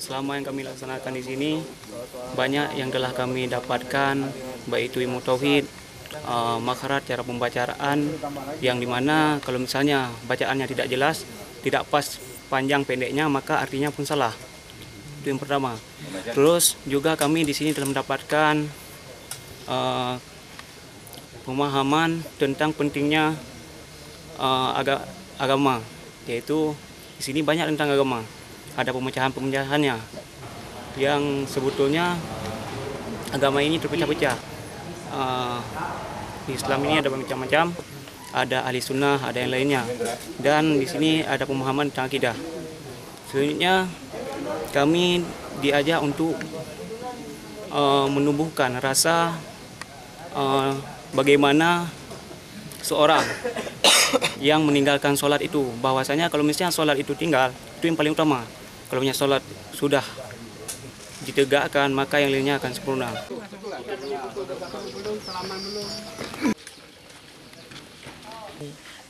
selama yang kami laksanakan di sini banyak yang telah kami dapatkan, baik itu ilmu tauhid, makharat, cara pembacaan, yang dimana kalau misalnya bacaannya tidak jelas, tidak pas panjang pendeknya, maka artinya pun salah. Itu yang pertama. Terus juga kami di sini telah mendapatkan pemahaman tentang pentingnya agama, yaitu di sini banyak tentang agama. Ada pemecahan-pemecahannya yang sebetulnya agama ini terpecah-pecah. Di Islam ini ada macam-macam, ada ahli sunnah, ada yang lainnya. Dan di sini ada pemahaman tentang akidah. Selanjutnya kami diajak untuk menumbuhkan rasa bagaimana seorang yang meninggalkan sholat itu, bahwasanya kalau misalnya sholat itu tinggal, itu yang paling utama. Kalau misalnya sholat sudah ditegakkan, maka yang lainnya akan sempurna.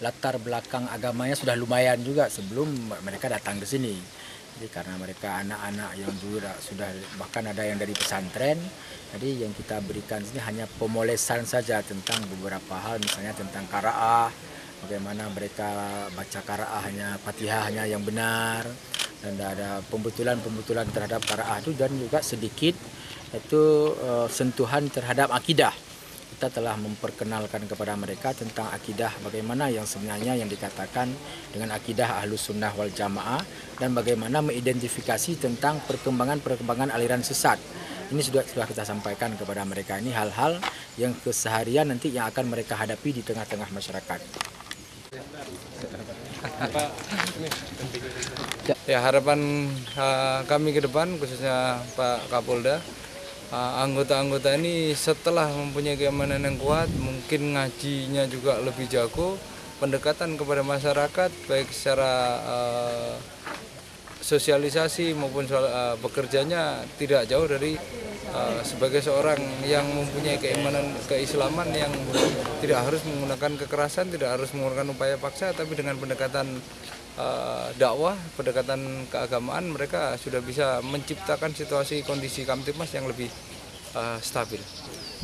Latar belakang agamanya sudah lumayan juga sebelum mereka datang ke sini. Jadi karena mereka anak-anak yang juga sudah, bahkan ada yang dari pesantren, jadi yang kita berikan sini hanya pemolesan saja tentang beberapa hal, misalnya tentang qiraah, bagaimana mereka baca qiraah hanya Fatihah hanya yang benar, dan ada pembetulan terhadap qiraah itu, dan juga sedikit itu sentuhan terhadap akidah. Kita telah memperkenalkan kepada mereka tentang akidah, bagaimana yang sebenarnya yang dikatakan dengan akidah Ahlus Sunnah wal Jamaah, dan bagaimana mengidentifikasi tentang perkembangan aliran sesat. Ini sudah kita sampaikan kepada mereka. Ini hal-hal yang keseharian nanti yang akan mereka hadapi di tengah-tengah masyarakat. Ya, harapan kami ke depan, khususnya Pak Kapolda, anggota-anggota ini setelah mempunyai keimanan yang kuat, mungkin ngajinya juga lebih jago, pendekatan kepada masyarakat baik secara sosialisasi maupun bekerjanya tidak jauh dari sebagai seorang yang mempunyai keimanan keislaman yang tidak harus menggunakan kekerasan, tidak harus menggunakan upaya paksa, tapi dengan pendekatan dakwah, pendekatan keagamaan, mereka sudah bisa menciptakan situasi kondisi Kamtipmas yang lebih stabil.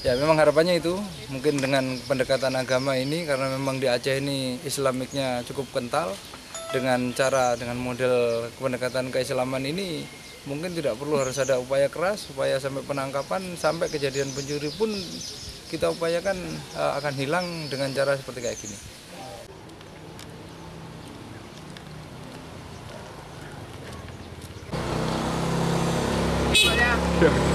Ya, memang harapannya itu, mungkin dengan pendekatan agama ini, karena memang di Aceh ini Islamiknya cukup kental, dengan model pendekatan keislaman ini, mungkin tidak perlu harus ada upaya keras, upaya sampai penangkapan, sampai kejadian pencuri pun kita upayakan akan hilang dengan cara seperti kayak gini. Yeah.